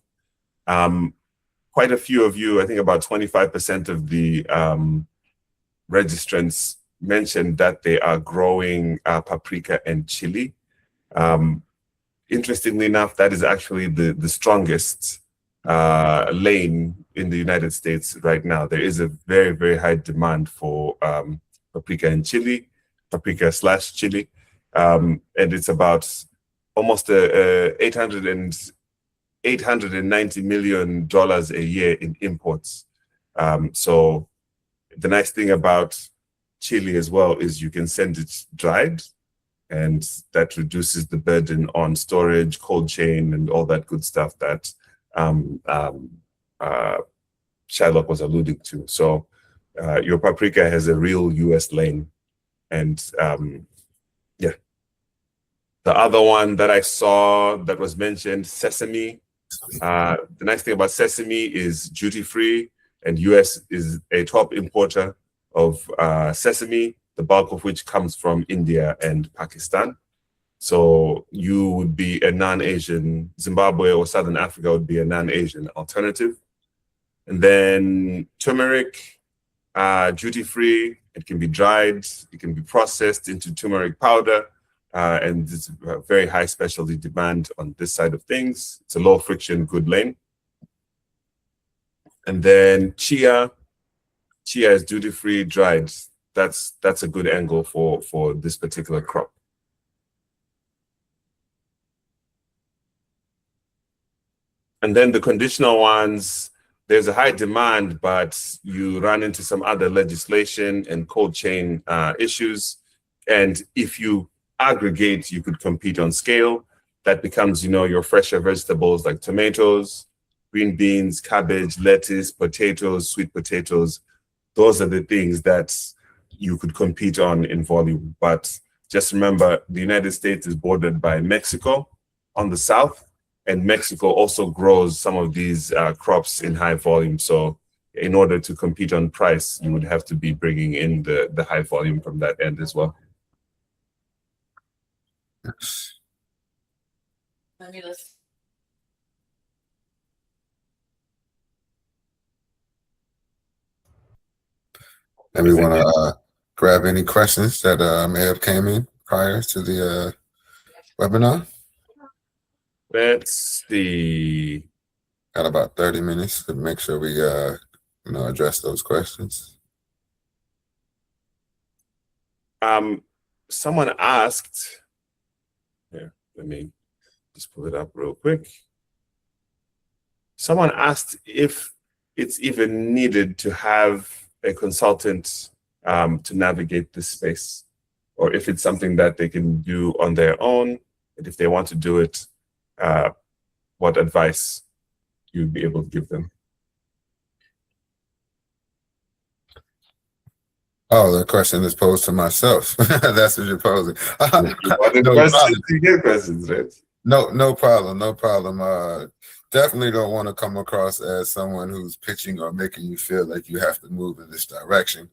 Quite a few of you, I think about 25% of the registrants mentioned that they are growing paprika and chili. Interestingly enough, that is actually the strongest lane in the United States right now. There is a very, very high demand for paprika and chili, paprika/chili. And it's about almost $890 million a year in imports. So the nice thing about chili as well is you can send it dried, and that reduces the burden on storage, cold chain, and all that good stuff that Shylock was alluding to. So your paprika has a real US lane. And yeah. The other one that I saw that was mentioned, sesame. The nice thing about sesame is duty-free, and US is a top importer of sesame, the bulk of which comes from India and Pakistan. So you would be a non-Asian, Zimbabwe or Southern Africa would be a non-Asian alternative. And then turmeric, duty-free, it can be dried, it can be processed into turmeric powder, and it's a very high specialty demand on this side of things. It's a low friction, good lane. And then chia is duty-free, dried. That's a good angle for this particular crop. And then the conditional ones, there's a high demand, but you run into some other legislation and cold chain issues. And if you aggregate, you could compete on scale. That becomes, your fresher vegetables like tomatoes, green beans, cabbage, lettuce, potatoes, sweet potatoes. Those are the things that you could compete on in volume. But just remember, the United States is bordered by Mexico on the south, and Mexico also grows some of these crops in high volume. So in order to compete on price, you would have to be bringing in the high volume from that end as well. Maybe want to grab any questions that may have came in prior to the webinar. Let's see. Got about 30 minutes to make sure we address those questions. Someone asked, here, let me just pull it up real quick. Someone asked if it's even needed to have a consultant to navigate this space, or if it's something that they can do on their own, and if they want to do it, what advice you'd be able to give them? Oh, the question is posed to myself. That's what you're posing. You get questions, right? No problem. Definitely don't want to come across as someone who's pitching or making you feel like you have to move in this direction.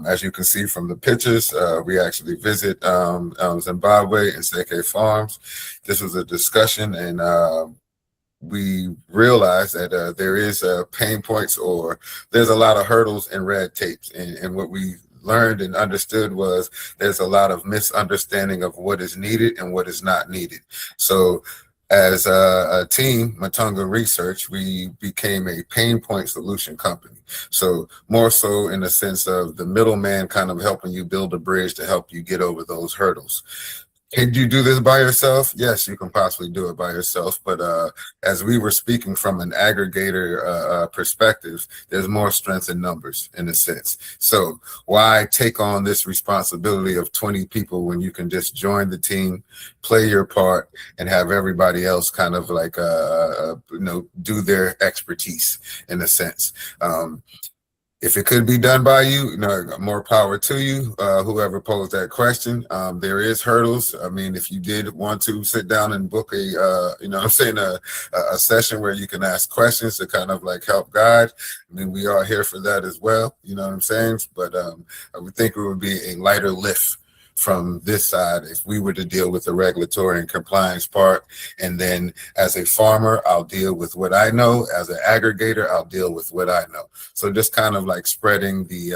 As you can see from the pictures, we actually visit Zimbabwe and Seke farms. This was a discussion, and we realized that there is pain points, or there's a lot of hurdles and red tapes. And what we learned and understood was there's a lot of misunderstanding of what is needed and what is not needed. So as a team, MATANGA Research, we became a pain point solution company. So more so in the sense of the middleman kind of helping you build a bridge to help you get over those hurdles. Can you do this by yourself? Yes, you can possibly do it by yourself. But as we were speaking from an aggregator perspective, there's more strength in numbers in a sense. So why take on this responsibility of 20 people when you can just join the team, play your part, and have everybody else kind of like, do their expertise in a sense. If it could be done by you, more power to you, whoever posed that question. There is hurdles. I mean, if you did want to sit down and book a session where you can ask questions to kind of like help guide, I mean, we are here for that as well. You know what I'm saying? But I would think it would be a lighter lift from this side if we were to deal with the regulatory and compliance part. And then as a farmer, I'll deal with what I know. As an aggregator, I'll deal with what I know. So just kind of like spreading the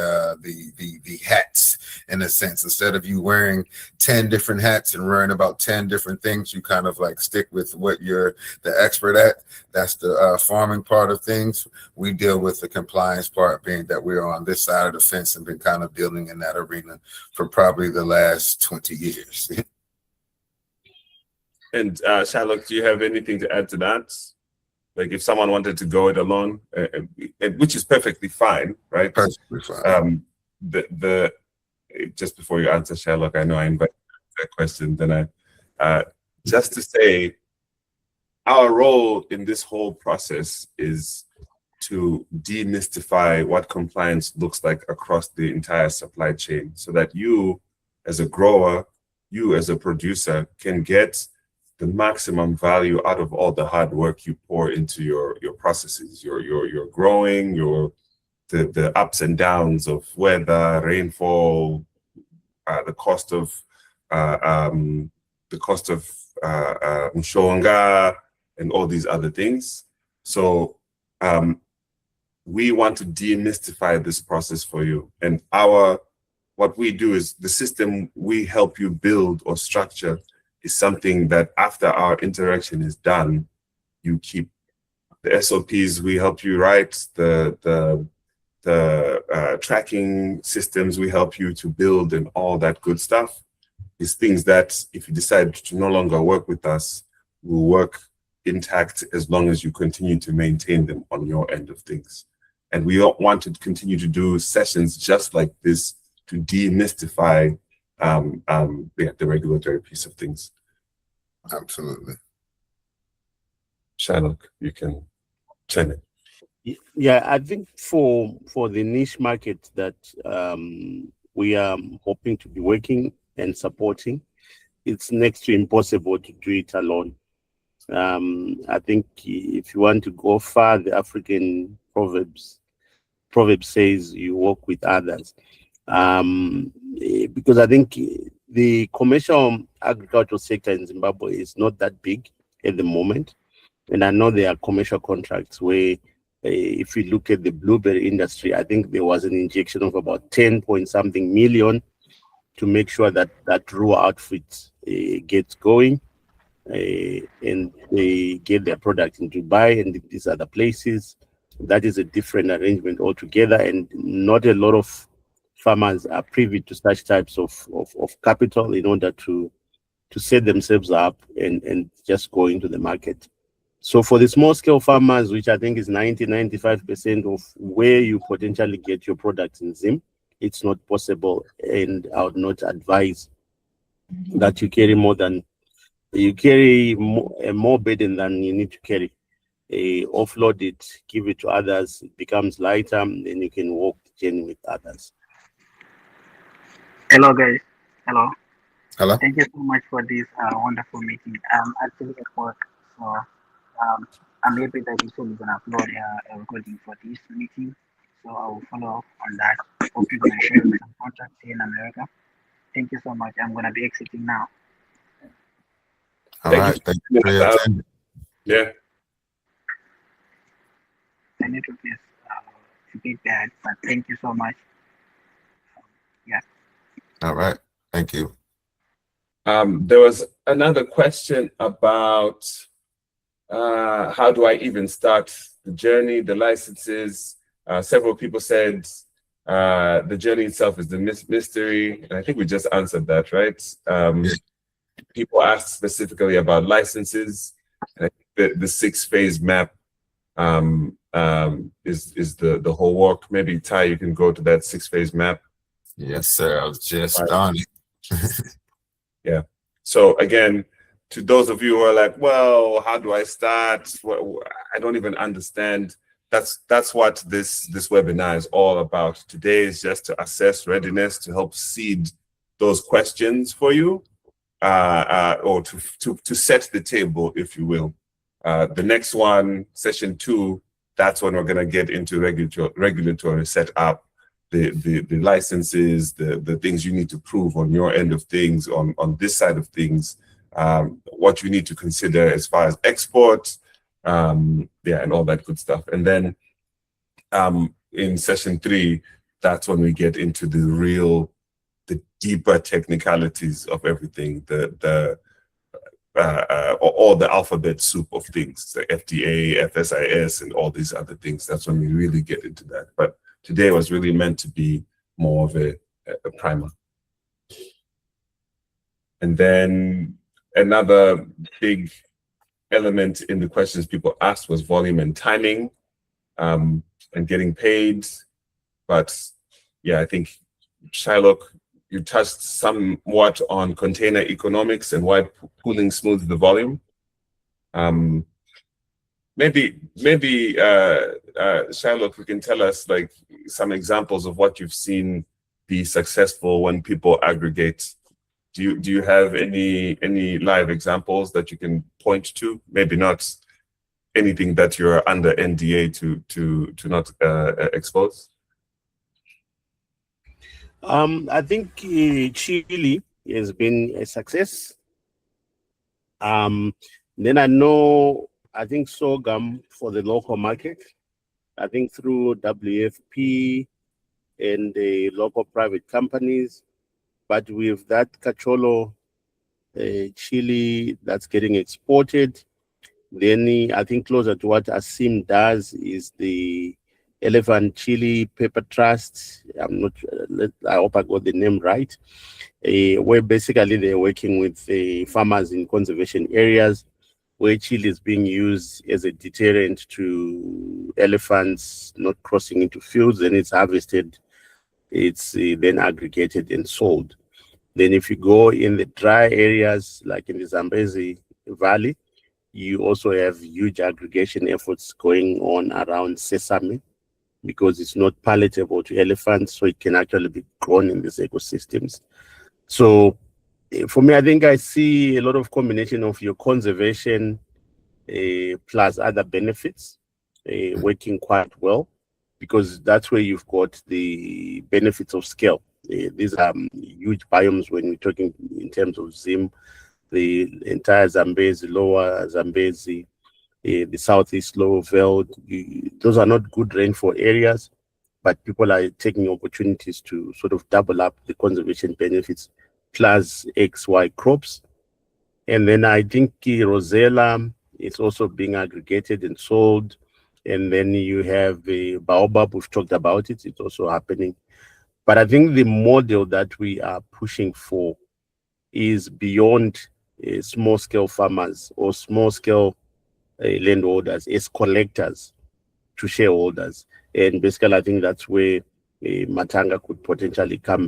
hats in a sense. Instead of you wearing 10 different hats and worrying about 10 different things, you kind of like stick with what you're the expert at. That's the farming part of things. We deal with the compliance part, being that we're on this side of the fence and been kind of building in that arena for probably the last 20 years. And Shylock, do you have anything to add to that? Like if someone wanted to go it alone, which is perfectly fine, right? Perfectly fine. Just before you answer, Shylock, I know I invited that question. Then just to say, our role in this whole process is to demystify what compliance looks like across the entire supply chain, so that you as a grower, you as a producer can get the maximum value out of all the hard work you pour into your processes, your growing, the ups and downs of weather, rainfall, the cost of mshonga, and all these other things. So we want to demystify this process for you. And what we do is the system we help you build or structure is something that after our interaction is done, you keep. The SOPs we help you write, the tracking systems we help you to build, and all that good stuff is things that if you decide to no longer work with us, will work intact as long as you continue to maintain them on your end of things. And we want to continue to do sessions just like this to demystify the regulatory piece of things. Absolutely. Shylock, you can chime in. Yeah, I think for the niche market that we are hoping to be working and supporting, it's next to impossible to do it alone. I think if you want to go far, the African proverb says you work with others. Because I think the commercial agricultural sector in Zimbabwe is not that big at the moment. And I know there are commercial contracts where if you look at the blueberry industry, I think there was an injection of about 10-point-something million to make sure that raw outfit gets going and they get their product in Dubai and these other places. That is a different arrangement altogether, and not a lot of farmers are privy to such types of capital in order to set themselves up and just go into the market. So for the small scale farmers, which I think is 90-95% of where you potentially get your products in Zim, it's not possible, and I would not advise that you carry more burden than you need to carry. Offload it, give it to others, it becomes lighter, and then you can walk the journey with others. Hello guys. Hello. Hello. Thank you so much for this wonderful meeting. I'm actually at work, so I'm happy that you're going to upload a recording for this meeting. So I will follow up on that. Hope you're going to share with some contacts here in America. Thank you so much. I'm going to be exiting now. All right. Thank you for your attendance. Yeah. The network is a bit bad, but thank you so much. Yeah. All right. Thank you. There was another question about how do I even start the journey, the licenses. Several people said the journey itself is the mystery, and I think we just answered that, right? People asked specifically about licenses, and I think the 6-phase map is the whole work. Maybe Ty, you can go to that 6-phase map. Yes, sir. I was just on it. Yeah. So again, to those of you who are like, well, how do I start? Well, I don't even understand. That's what this webinar is all about. Today is just to assess readiness, to help seed those questions for you, or to set the table, if you will. The next one, session 2, that's when we're gonna get into regulatory setup, the licenses, the things you need to prove on your end of things, on this side of things, what you need to consider as far as export, and all that good stuff. And then in session 3, that's when we get into the deeper technicalities of everything, all the alphabet soup of things, the FDA, FSIS, and all these other things. That's when we really get into that. But today was really meant to be more of a primer. And then another big element in the questions people asked was volume and timing, and getting paid. But yeah, I think Shylock, you touched somewhat on container economics and why pooling smooths the volume. maybe Shylock, you can tell us like some examples of what you've seen be successful when people aggregate. Do you have any live examples that you can point to? Maybe not anything that you're under NDA to not expose. I think Chile has been a success. Then I think sorghum for the local market. I think through WFP and the local private companies, but with that cacholo chili that's getting exported, then I think closer to what Asim does is the Elephant Chili Pepper Trust. I hope I got the name right. Where basically they're working with farmers in conservation areas where chili is being used as a deterrent to elephants not crossing into fields. Then it's harvested, it's then aggregated and sold. Then if you go in the dry areas, like in the Zambezi Valley, you also have huge aggregation efforts going on around sesame because it's not palatable to elephants, so it can actually be grown in these ecosystems. So for me, I think I see a lot of combination of your conservation plus other benefits working quite well, because that's where you've got the benefits of scale. These are huge biomes when we're talking in terms of Zim, the entire Zambezi, lower Zambezi, the southeast lower veld. Those are not good rainfall areas, but people are taking opportunities to sort of double up the conservation benefits plus XY crops. And then I think Rosella is also being aggregated and sold. And then you have the baobab, we've talked about it, it's also happening. But I think the model that we are pushing for is beyond small scale farmers or small scale landholders as collectors to shareholders. And basically, I think that's where Matanga could potentially come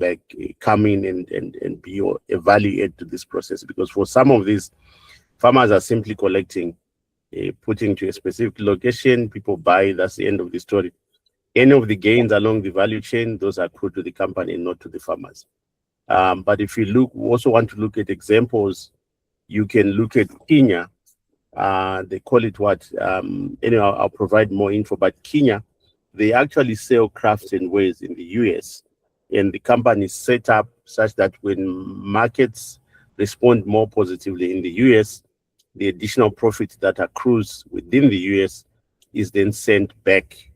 in and be a value add to this process. Because for some of these, farmers are simply collecting, putting to a specific location, people buy, that's the end of the story. Any of the gains along the value chain, those are accrued to the company and not to the farmers. But if you also want to look at examples, you can look at Kenya. They call it what? Anyway, I'll provide more info. But Kenya, they actually sell crafts and wares in the US. And the company is set up such that when markets respond more positively in the US, the additional profit that accrues within the US is then sent back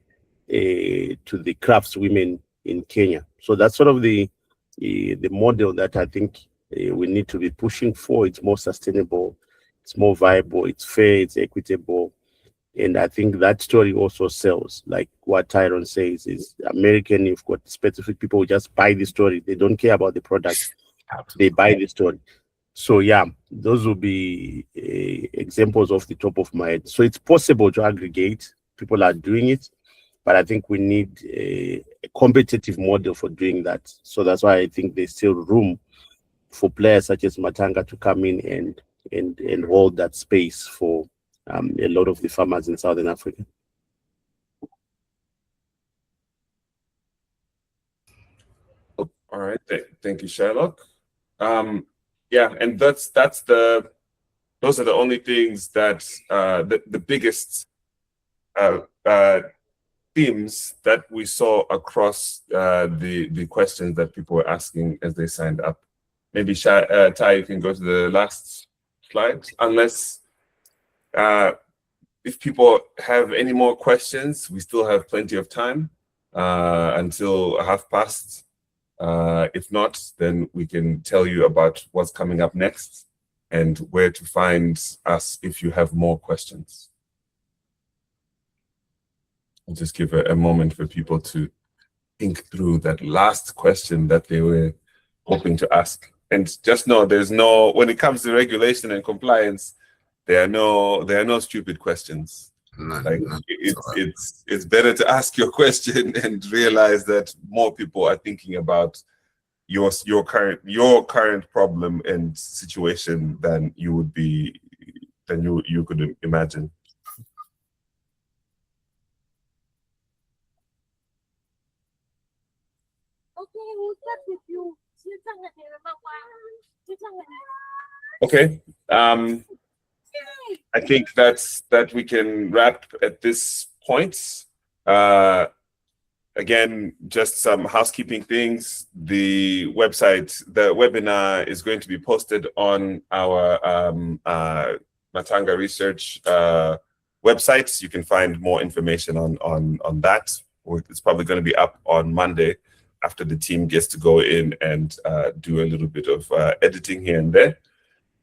to the craftswomen in Kenya. So that's sort of the model that I think we need to be pushing for. It's more sustainable, it's more viable, it's fair, it's equitable. And I think that story also sells. Like what Tyrone says is American, you've got specific people who just buy the story. They don't care about the product. They buy the story. So yeah, those will be examples off the top of my head. So it's possible to aggregate. People are doing it. But I think we need a competitive model for doing that. So that's why I think there's still room for players such as Matanga to come in and hold that space for a lot of the farmers in Southern Africa. All right, thank you, Shylock. Yeah, and those are the only things that the biggest themes that we saw across the questions that people were asking as they signed up. Maybe Ty, you can go to the last slide, unless if people have any more questions, we still have plenty of time until past. If not, then we can tell you about what's coming up next and where to find us if you have more questions. I'll just give a moment for people to think through that last question that they were hoping to ask. And just know when it comes to regulation and compliance, there are no stupid questions. It's better to ask your question and realize that more people are thinking about your current problem and situation than you could imagine. Okay. I think that we can wrap at this point. Again, just some housekeeping things. The website, the webinar is going to be posted on our MATANGA Research website. You can find more information on that. It's probably going to be up on Monday after the team gets to go in and do a little bit of editing here and there.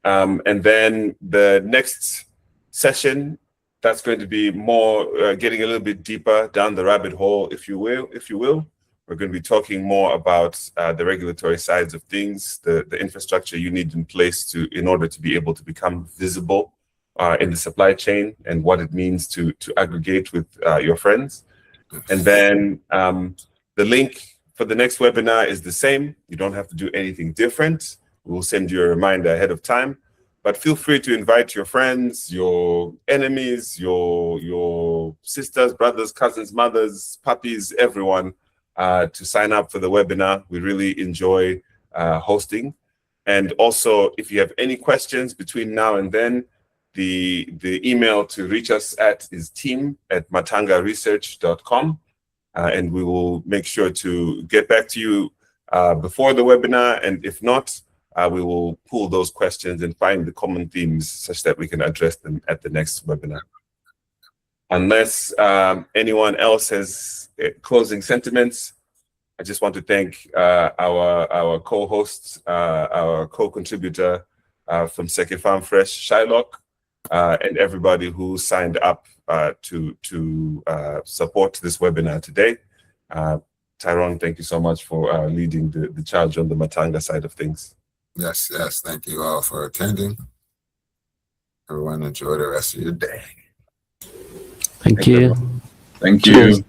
And then the next session, that's going to be more getting a little bit deeper down the rabbit hole, if you will. We're going to be talking more about the regulatory sides of things, the infrastructure you need in place in order to be able to become visible in the supply chain, and what it means to aggregate with your friends. And then the link for the next webinar is the same. You don't have to do anything different. We will send you a reminder ahead of time. But feel free to invite your friends, your enemies, your sisters, brothers, cousins, mothers, puppies, everyone to sign up for the webinar. We really enjoy hosting. And also, if you have any questions between now and then, the email to reach us at is team@matangaresearch.com. And we will make sure to get back to you before the webinar. And if not, we will pull those questions and find the common themes such that we can address them at the next webinar. Unless anyone else has closing sentiments, I just want to thank our co-hosts, our co-contributor from Seke Farm Fresh, Shylock, and everybody who signed up to support this webinar today. Tyrone, thank you so much for leading the charge on the Matanga side of things. Yes. Thank you all for attending. Everyone enjoy the rest of your day. Thank you. Thank you. Cheers.